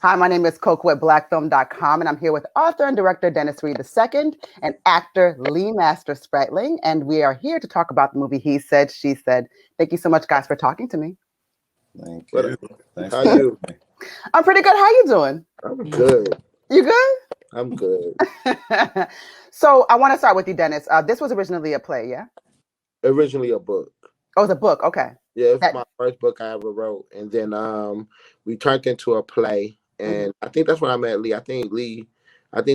Hi, my name is Coco at blackfilm.com, and I'm here with author and director Dennis Reed II and actor Lemastor Spratling, and we are here to talk about the movie He Said, She Said. Thank you so much, guys, for talking to me. Thank you. Thanks How for having you? me. I'm pretty good. How you doing? I'm good. You good? I'm good. So I want to start with you, Dennis. This was originally a play, yeah? Originally a book. Oh, it's a book. Okay. Yeah, it's my first book I ever wrote, and then we turned into a play, and I think that's when I met Lee. I think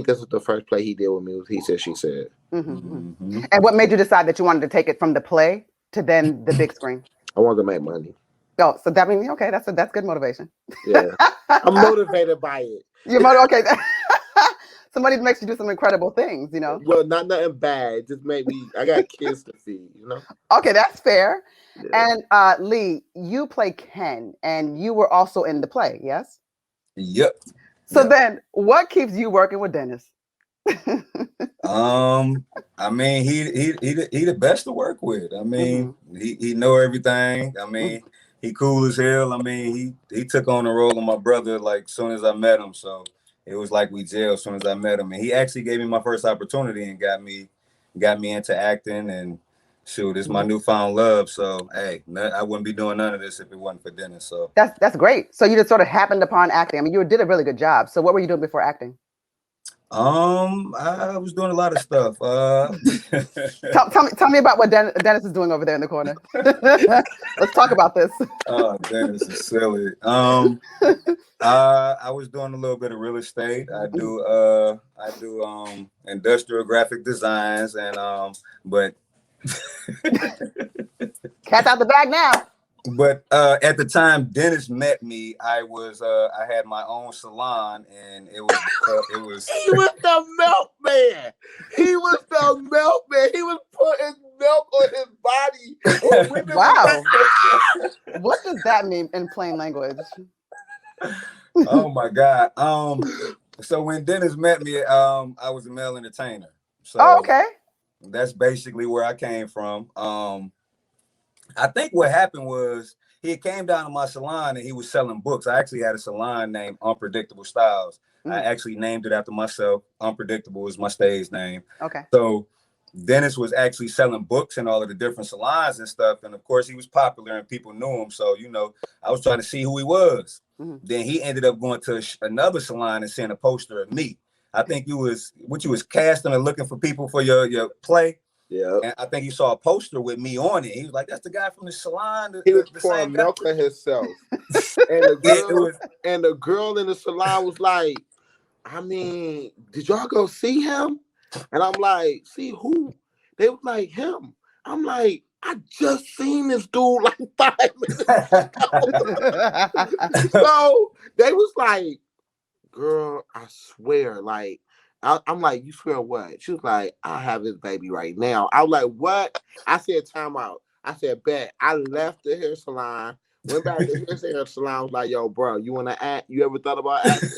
this was the first play he did with me. Was He Said, She Said. Mm-hmm. And what made you decide that you wanted to take it from the play to then the big screen? I wanted to make money. Oh, so that means okay. That's good motivation. Yeah, I'm motivated by it. You're okay. Somebody makes you do some incredible things, you know. Well, not nothing bad. Just made me. I got kids to feed, you know. Okay, that's fair. Yeah. And Lee, you play Ken, and you were also in the play, yes? Yep. So then, what keeps you working with Dennis? I mean, he the best to work with. I mean, he know everything. I mean, he cool as hell. I mean, he took on the role of my brother like soon as I met him. So it was like we jailed as soon as I met him, and he actually gave me my first opportunity and got me into acting. And shoot, it's my newfound love. So hey, I wouldn't be doing none of this if it wasn't for Dennis. So that's great. So you just sort of happened upon acting. I mean, you did a really good job. So what were you doing before acting? I was doing a lot of stuff. Tell me about what Dennis is doing over there in the corner. Let's talk about this. Oh, Dennis is silly. I was doing a little bit of real estate. I do industrial graphic designs and but Cat's out the bag now. But at the time Dennis met me, I had my own salon, and it was He was the milkman. He was the milkman. He was putting milk on his body. Wow. What does that mean in plain language? Oh my God. So when Dennis met me, I was a male entertainer. So okay. That's basically where I came from. I think what happened was he came down to my salon and he was selling books. I actually had a salon named Unpredictable Styles. I actually named it after myself. Unpredictable is my stage name. Okay. So Dennis was actually selling books in all of the different salons and stuff. And of course he was popular and people knew him. So, I was trying to see who he was. Then he ended up going to another salon and seeing a poster of me. I think you was casting or looking for people for your play. Yeah, and I think he saw a poster with me on it. He was like, "That's the guy from the salon." He was pouring milk on himself, and the girl in the salon was like, "I mean, did y'all go see him?" And I'm like, "See who?" They was like, "Him." I'm like, "I just seen this dude like 5 minutes ago." So they was like, "Girl, I swear, like." I'm like, "You swear what?" She was like, "I'll have this baby right now." I was like, "What?" I said, "Time out." I said, "Bet." I left the hair salon, went back to his hair salon. Was like, "Yo, bro, you want to act? You ever thought about acting?"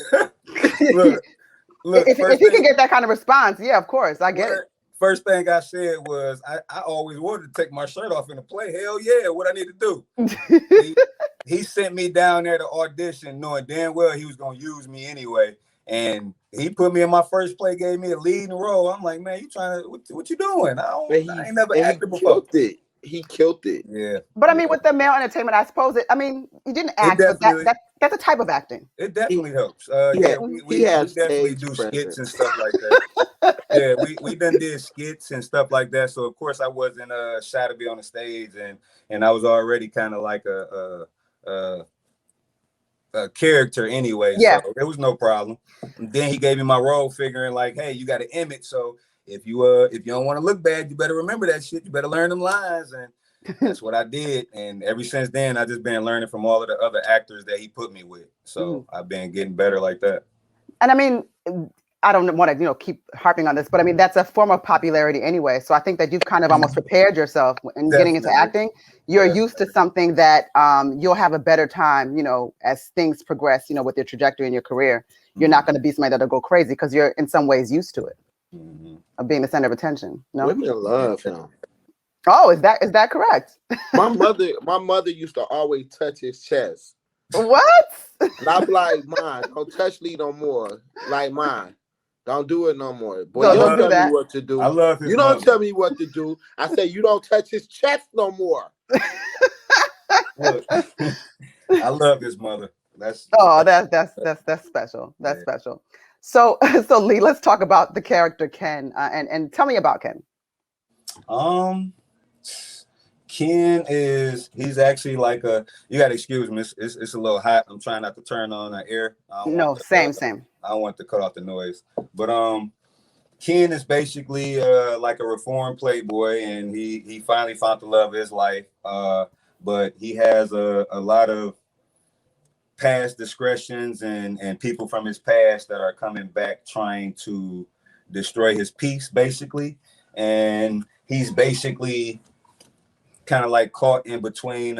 Look, if he can get that kind of response, yeah, of course, I get it. First thing I said was, I always wanted to take my shirt off in a play. Hell yeah, what I need to do. He sent me down there to audition, knowing damn well he was gonna use me anyway. And he put me in my first play, gave me a leading role. I'm like, "Man, you trying to what you doing? I ain't never acted before." He killed it. Yeah. But I mean, with the male entertainment, I suppose you didn't act, but that's a type of acting. It definitely helps. We definitely do skits and stuff like that. Yeah, we done did skits and stuff like that. So of course I wasn't shy to be on the stage, and I was already kind of like a character anyway. Yeah. So there was no problem. And then he gave me my role, figuring like, "Hey, you got an image, so if you don't want to look bad, you better remember that shit. You better learn them lines." And that's what I did. And ever since then, I just been learning from all of the other actors that he put me with. So I've been getting better like that. And I mean, I don't want to keep harping on this, but I mean that's a form of popularity anyway. So I think that you've kind of almost prepared yourself in getting into acting. You're used to something that you'll have a better time, as things progress, with your trajectory in your career. You're not going to be somebody that'll go crazy because you're in some ways used to it, of being the center of attention. No? Women love him. Oh, is that correct? My mother used to always touch his chest. What? And I'm like, mine, don't touch Lee no more. Like, mine, don't do it no more. Boy, No, you don't don't do tell that. me what to do. I love his You don't mother. tell me what to do. I say you don't touch his chest no more. Look, I love his mother. That's special. That's special. So Lee, let's talk about the character Ken, and tell me about Ken. Ken he's actually like you gotta excuse me, it's a little hot. I'm trying not to turn on the air. No, same. I don't want to cut off the noise. But Ken is basically like a reformed playboy, and he finally found the love of his life. But he has a lot of past discretions and people from his past that are coming back trying to destroy his peace, basically. And he's basically kind of like caught in between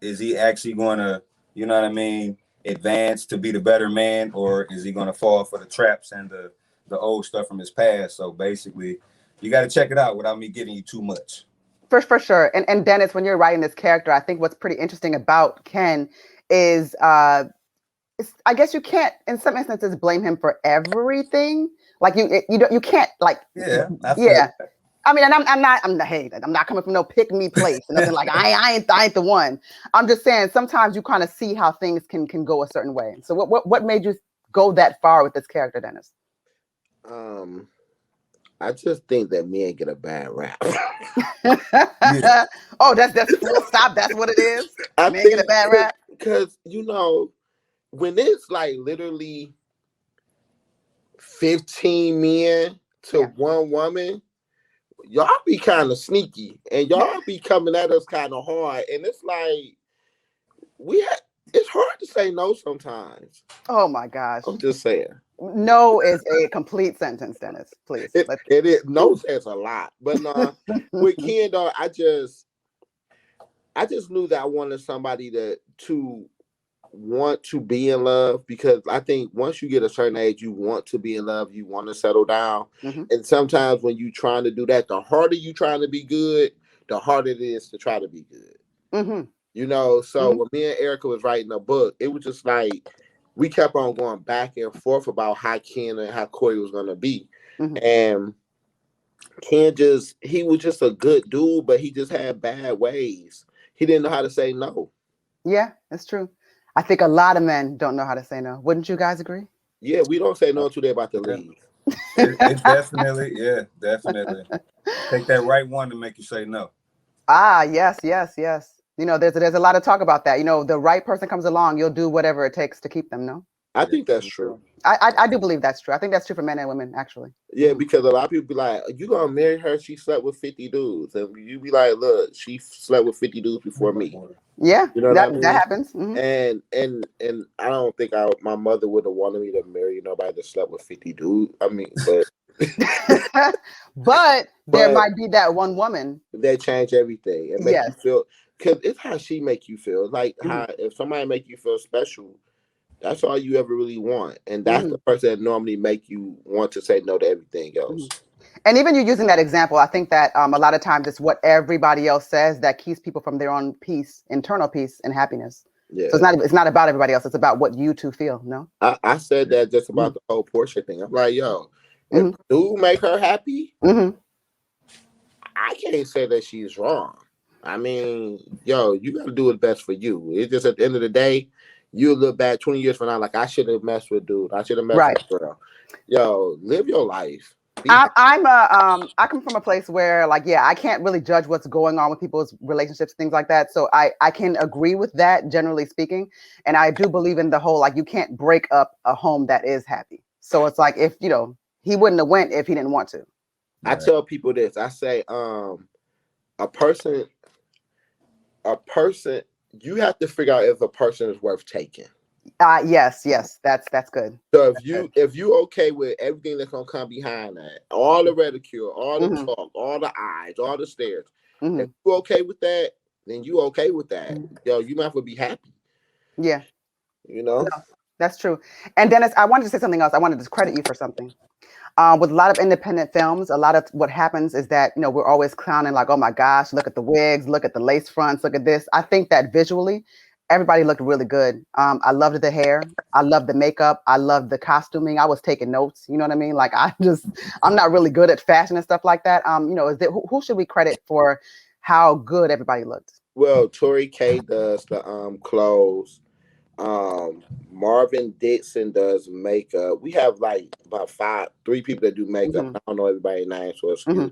is he actually going to, you know what I mean, advance to be the better man, or is he going to fall for the traps and the old stuff from his past? So basically, you got to check it out without me giving you too much. For sure. And Dennis, when you're writing this character, I think what's pretty interesting about Ken is I guess you can't, in some instances, blame him for everything. Like you can't like yeah. I mean, and I'm not coming from no pick me place and nothing like I ain't the one. I'm just saying sometimes you kind of see how things can go a certain way. So what made you go that far with this character, Dennis? I just think that men get a bad rap. Yeah. Oh, that's full stop. That's what it is. Men get a bad rap because when it's like literally 15 men to one woman, y'all be kind of sneaky and y'all be coming at us kind of hard, and it's like it's hard to say no sometimes. Oh my gosh. I'm just saying. No is a complete sentence, Dennis. Please. It is. No says a lot. But with Ken though, I just knew that I wanted somebody to want to be in love, because I think once you get a certain age, you want to be in love, you want to settle down. Mm-hmm. And sometimes when you're trying to do that, the harder you trying to be good, the harder it is to try to be good. Mm-hmm. So when me and Erica was writing a book, it was just like we kept on going back and forth about how Ken and how Corey was going to be. Mm-hmm. And Ken he was just a good dude, but he just had bad ways. He didn't know how to say no. Yeah, that's true. I think a lot of men don't know how to say no. Wouldn't you guys agree? Yeah, we don't say no until they're about to leave. It definitely. Take that right one to make you say no. Ah, yes. There's a lot of talk about that. The right person comes along, you'll do whatever it takes to keep them, no? I think that's true. I do believe that's true. I think that's true for men and women, actually. Yeah, because a lot of people be like, you gonna marry her, she slept with 50 dudes. And you be like, look, she slept with 50 dudes before me. Yeah, that happens. Mm-hmm. And I don't think my mother would have wanted me to marry nobody that slept with 50 dudes. I mean, but but there might be that one woman that change everything and make you feel, because it's how she make you feel. Like how if somebody make you feel special, that's all you ever really want. And that's the person that normally make you want to say no to everything else. And even you using that example, I think that a lot of times it's what everybody else says that keeps people from their own peace, internal peace and happiness. Yeah. So it's not about everybody else. It's about what you two feel, no? I said that just about the whole Portia thing. I'm like, yo, if dude make her happy, I can't say that she's wrong. I mean, yo, you got to do what's best for you. It's just at the end of the day, you'll look back 20 years from now like, I should have messed with dude. I should have messed with girl. Yo, live your life. I come from a place where I can't really judge what's going on with people's relationships, things like that. So I can agree with that, generally speaking. And I do believe in the whole, you can't break up a home that is happy. So it's like, if, he wouldn't have went if he didn't want to. I tell people this, I say, a person, you have to figure out if a person is worth taking. Yes, that's good. So if you okay with everything that's gonna come behind that, all the ridicule, all the talk, all the eyes, all the stares, if you okay with that, then you okay with that. Yo, you might as well be happy. Yeah. No, that's true. And Dennis, I wanted to say something else. I wanted to credit you for something. With a lot of independent films, a lot of what happens is that, we're always clowning like, oh my gosh, look at the wigs, look at the lace fronts, look at this. I think that visually, everybody looked really good. I loved the hair. I loved the makeup. I loved the costuming. I was taking notes. You know what I mean? Like I'm not really good at fashion and stuff like that. Who should we credit for how good everybody looked? Well, Tori K does the clothes. Marvin Dixon does makeup. We have like about three people that do makeup. Mm-hmm. I don't know everybody's name, so excuse.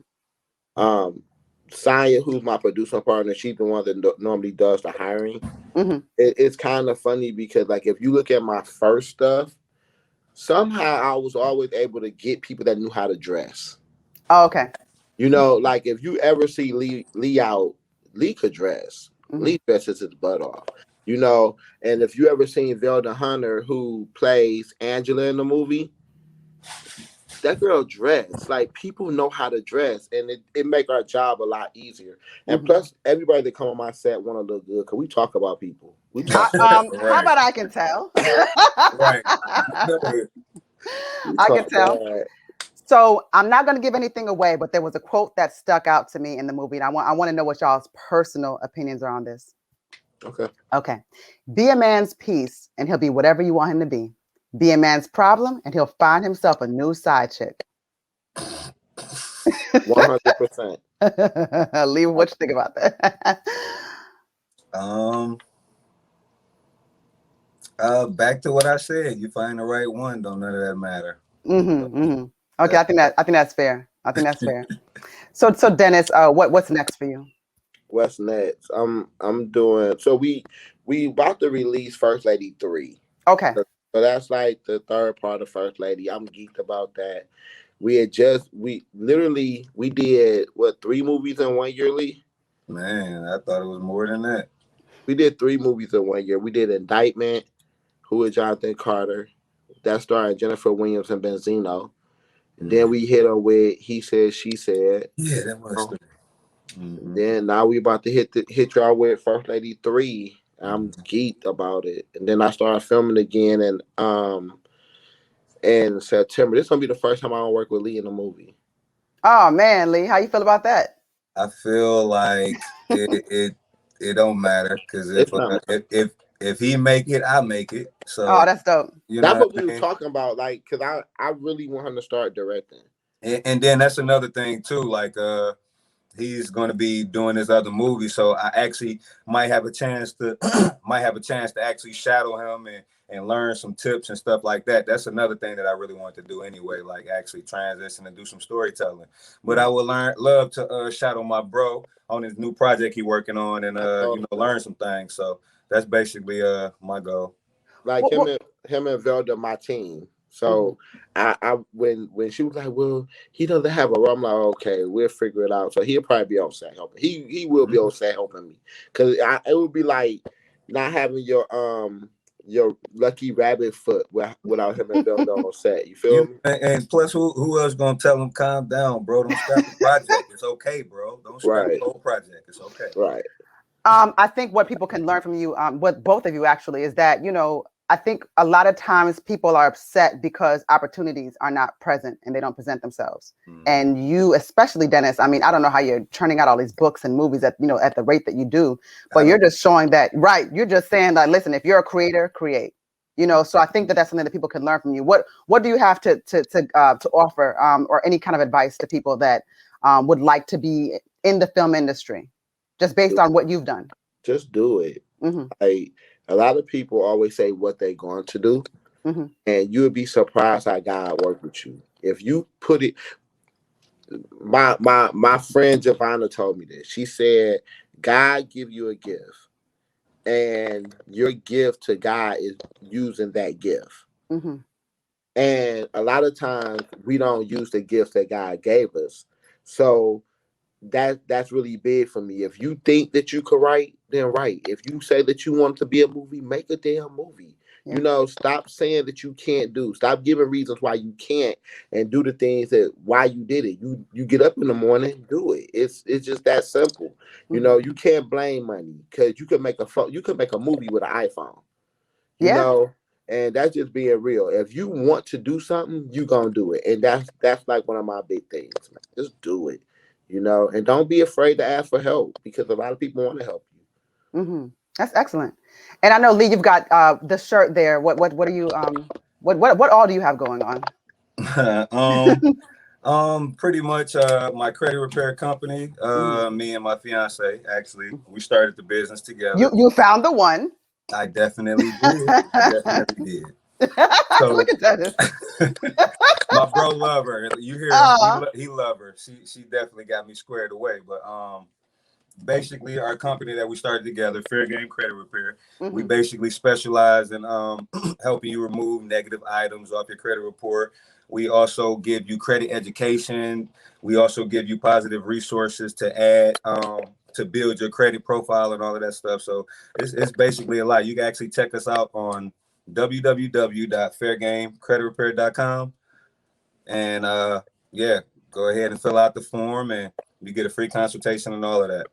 Mm-hmm. Saya, who's my producer partner, she's the one that normally does the hiring. Mm-hmm. It's kind of funny because, like, if you look at my first stuff, somehow I was always able to get people that knew how to dress. Oh, okay. You know, like if you ever see Lee out, Lee could dress. Mm-hmm. Lee dresses his butt off. You know, and if you ever seen Velda Hunter, who plays Angela in the movie, that girl dress. Like, people know how to dress, and it make our job a lot easier. And Mm-hmm. plus, everybody that come on my set want to look good because we talk about people. We talk. How about I can tell? Right. I can tell. Bad. So I'm not going to give anything away, but there was a quote that stuck out to me in the movie, and I want to know what y'all's personal opinions are on this. Okay. Be a man's peace, and he'll be whatever you want him to be. Be a man's problem, and he'll find himself a new side chick. 100%. Leave what you think about that. Back to what I said. You find the right one, don't none of that matter. Mm-hmm, mm-hmm. Okay, I think that's fair. I think that's fair. So Dennis, what's next for you? What's next? I'm doing. So we about to release First Lady 3. Okay. So that's like the third part of First Lady. I'm geeked about that. We did what, 3 movies in 1 year, Lee? Man, I thought it was more than that. We did 3 movies in 1 year. We did Indictment, Who is Jonathan Carter? That starred Jennifer Williams and Benzino. And then we hit her with He Said, She Said. Yeah, that was. Then now we about to hit y'all with First Lady 3. I'm geeked about it. And then I started filming again in September. This is gonna be the first time I don't work with Lee in a movie. Oh man, Lee, how you feel about that? I feel like it don't matter because if he make it, I make it. So that's dope. That's what we were talking about, like, because I really want him to start directing. And then that's another thing too, like he's going to be doing this other movie, so I actually might have a chance to actually shadow him and learn some tips and stuff like that. That's another thing that I really want to do anyway, like actually transition and do some storytelling. But I would love to shadow my bro on his new project he's working on and learn some things. So that's basically my goal. Like him and Velda, my team. So I when she was like, well, he doesn't have a role, I'm like, okay, we'll figure it out. So he'll probably be on set helping. He will be on set helping me, because it would be like not having your lucky rabbit foot without him and Velda on set. You feel me? And plus, who else gonna tell him calm down, bro? Don't scrap the project. It's okay, bro. Don't scrap the whole project. It's okay. Right. I think what people can learn from you, what both of you actually, is that I think a lot of times people are upset because opportunities are not present and they don't present themselves. And you, especially Dennis, I mean, I don't know how you're churning out all these books and movies at the rate that you do, but you're just showing that, right? You're just saying that, listen, if you're a creator, create. So I think that's something that people can learn from you. What do you have to offer, or any kind of advice to people that would like to be in the film industry, just based on what you've done? Just do it. Like, a lot of people always say what they're going to do, and you would be surprised how God worked with you. If you put it, my friend Giovanna told me this. She said, God give you a gift, and your gift to God is using that gift. And a lot of times we don't use the gift that God gave us. So that's really big for me. If you think that you could write, then write. If you say that you want to be a movie, make a damn movie. Yeah. Stop saying that you can't do. Stop giving reasons why you can't, and do the things that why you did it. You get up in the morning, do it. It's just that simple. You can't blame money, because you could make a movie with an iPhone. And that's just being real. If you want to do something, you gonna do it. And that's like one of my big things, man. Just do it. And don't be afraid to ask for help, because a lot of people want to help you. That's excellent. And I know, Lee, you've got the shirt there. What are you what all do you have going on? Pretty much my credit repair company. Me and my fiance, actually, we started the business together. You found the one. I definitely did. I definitely did. So, look at that. My bro love her. You hear him? He love her. She definitely got me squared away. But basically, our company that we started together, Fair Game Credit Repair, we basically specialize in helping you remove negative items off your credit report. We also give you credit education. We also give you positive resources to add to build your credit profile and all of that stuff. So it's basically a lot. You can actually check us out on www.fairgamecreditrepair.com. And yeah, go ahead and fill out the form and you get a free consultation and all of that.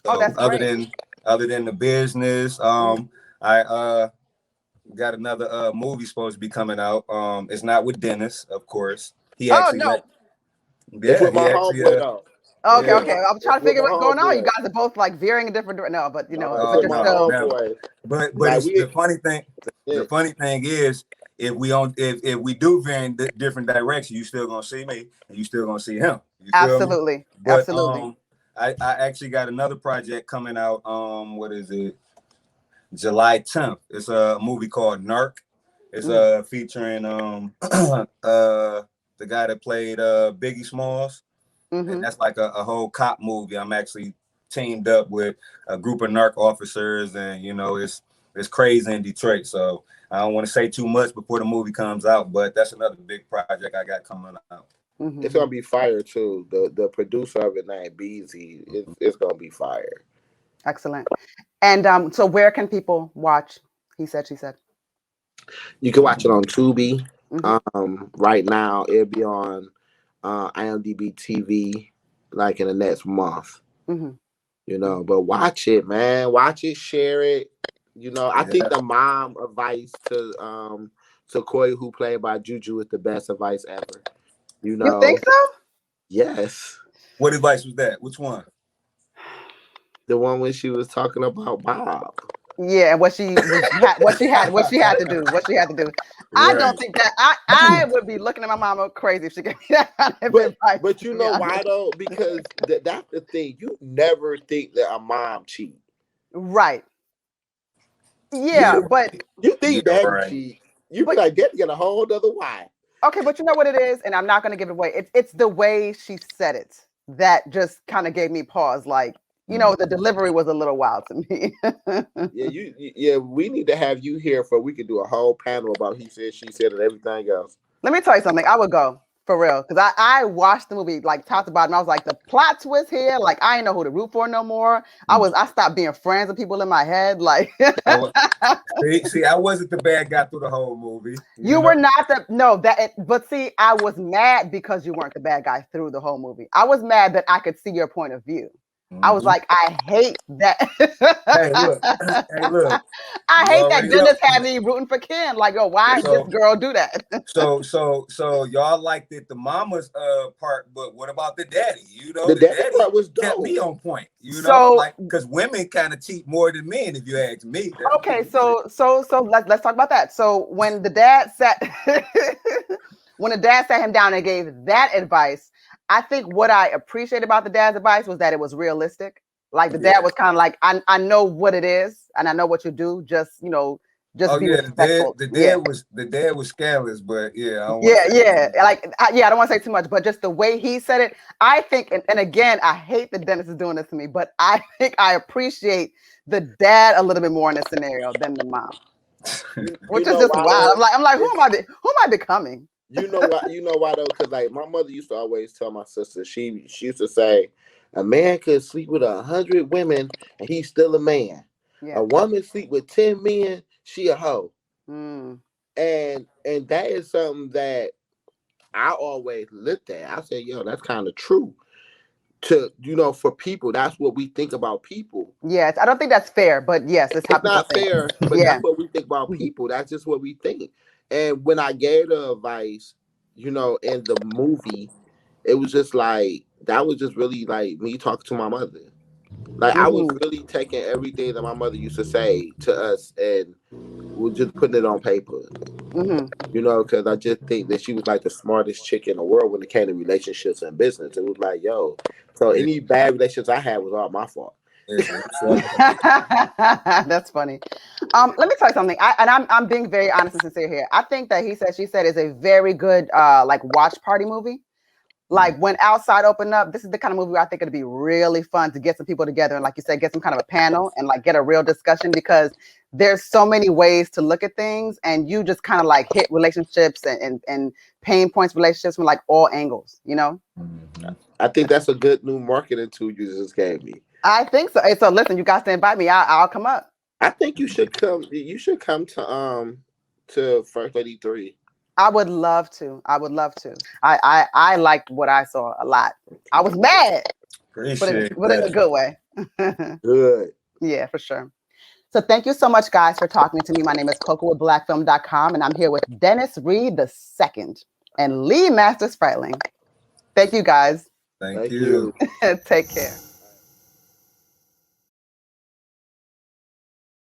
So that's great. Other than the business, I got another movie supposed to be coming out. It's not with Dennis, of course. He actually it's with my homeboy. Okay. I'm trying to figure what's going on. You guys are both like veering in different directions. No, but you know, but you're still. But the funny thing is, if we do veer in different directions, you still gonna see me and you still gonna see him. You feel Absolutely, me? But, absolutely. I actually got another project coming out. What is it? July 10th. It's a movie called Narc. It's featuring the guy that played Biggie Smalls. And that's like a whole cop movie. I'm actually teamed up with a group of narc officers, and you know, it's crazy in Detroit. So I don't want to say too much before the movie comes out, but that's another big project I got coming out. It's gonna be fire too. The producer of it, named Beezy, it's gonna be fire. Excellent. And so where can people watch He Said, She Said? You can watch it on Tubi. Right now it'll be on IMDb TV like in the next month. You know, but watch it, man. Watch it, share it. You know, I think the mom advice to Sequoia, who played by Juju, is the best advice ever. You know, you think so? Yes. What advice was that? Which one? The one when she was talking about Bob. Yeah, what she had to do. Right. I don't think that I would be looking at my mama crazy if she gave me that kind of advice. But you know why though? Because that's the thing. You never think that a mom cheat. Right. Yeah, but you think that cheat. You be like, that get a whole other why. Okay, but you know what it is, and I'm not going to give it away. It's the way she said it that just kind of gave me pause. Like, you know, the delivery was a little wild to me. We need to have you here for we could do a whole panel about He Said, She Said, and everything else. Let me tell you something. I would go for real because I watched the movie, like talked about it, and I was like, the plot twist here, like I ain't know who to root for no more. I stopped being friends with people in my head. Like, see, I wasn't the bad guy through the whole movie. You were not but see, I was mad because you weren't the bad guy through the whole movie. I was mad that I could see your point of view. I was like, I hate that. Hey, look. I hate that Dennis had me rooting for Ken. Like, yo, why did this girl do that? So y'all liked it, the mama's part, but what about the daddy? You know, the daddy part was dope. Kept me on point. You know, like because women kind of cheat more than men, if you ask me. Okay, so let's talk about that. So when the dad sat him down and gave that advice, I think what I appreciate about the dad's advice was that it was realistic. Like the dad was kind of like, I know what it is and I know what you do. Just, you know, just be respectful. The dad was scandalous, but I don't want to say too much, but just the way he said it, I think, and again, I hate that Dennis is doing this to me, but I think I appreciate the dad a little bit more in this scenario than the mom, which is just wild. I'm like, who am I becoming? You know why though? Because like my mother used to always tell my sister, she used to say, a man could sleep with 100 women and he's still a man. Yeah. A woman sleep with 10 men, she a hoe. And that is something that I always looked at. I said, yo, that's kind of true. To, you know, for people, that's what we think about people. Yes, I don't think that's fair, but yes, it's not fair, but that's what we think about people. That's just what we think. And when I gave the advice, you know, in the movie, it was just like, that was just really like me talking to my mother. Like I was really taking everything that my mother used to say to us and was just putting it on paper. You know, because I just think that she was like the smartest chick in the world when it came to relationships and business. It was like, yo, so any bad relationships I had was all my fault. That's funny. Let me tell you something. I'm being very honest and sincere here. I think that He Said, She Said is a very good like watch party movie. Like when Outside opened up, this is the kind of movie where I think it'd be really fun to get some people together and, like you said, get some kind of a panel and like get a real discussion, because there's so many ways to look at things, and you just kind of like hit relationships and pain points relationships from like all angles, you know? I think that's a good new marketing tool you just gave me. I think so. So listen, you guys to invite me. I'll come up. I think you should come. You should come to First Lady 3. I would love to. I liked what I saw a lot. I was mad, but in a good way. Good. Yeah, for sure. So thank you so much, guys, for talking to me. My name is Coco with blackfilm.com, and I'm here with Dennis Reed II and Lemastor Spratling. Thank you, guys. Thank you. Take care.